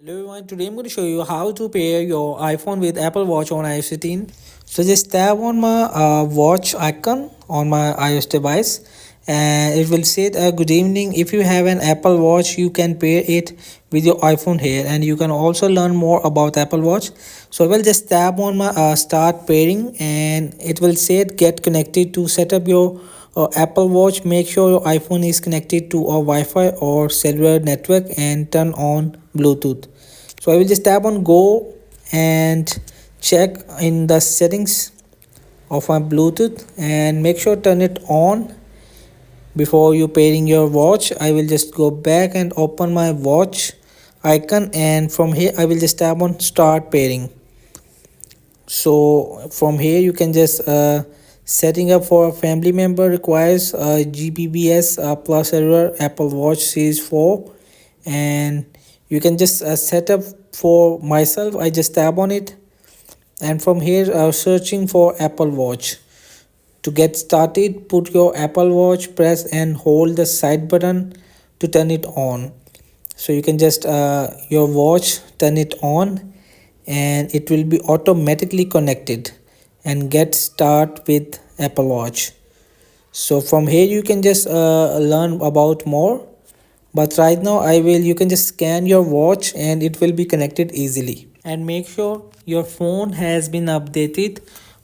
Hello everyone, today I'm going to show you how to pair your iPhone with Apple Watch on iOS 18. So just tap on my watch icon on my iOS device and it will say good evening. If you have an Apple Watch, you can pair it with your iPhone here, and you can also learn more about Apple Watch. So I will just tap on my start pairing and it will say get connected. To set up your Apple Watch, make sure your iPhone is connected to a Wi-Fi or cellular network and turn on Bluetooth. So I will just tap on go and check in the settings of my Bluetooth and make sure turn it on before you pairing your watch. I will just go back and open my watch icon, and from here I will just tap on start pairing. So from here you can just setting up for a family member requires GPBS plus error Apple Watch Series 4, and you can just set up for myself. I just tap on it, and from here searching for Apple Watch. To get started, put your Apple Watch, press and hold the side button to turn it on. So you can just your watch turn it on and it will be automatically connected and get start with Apple Watch. So from here you can just learn about more, but right now you can just scan your watch and it will be connected easily. And make sure your phone has been updated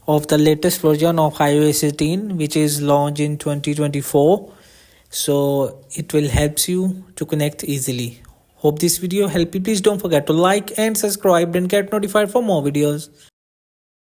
of the latest version of iOS 18, which is launched in 2024. So it will help you to connect easily. Hope this video helped you. Please don't forget to like and subscribe and get notified for more videos.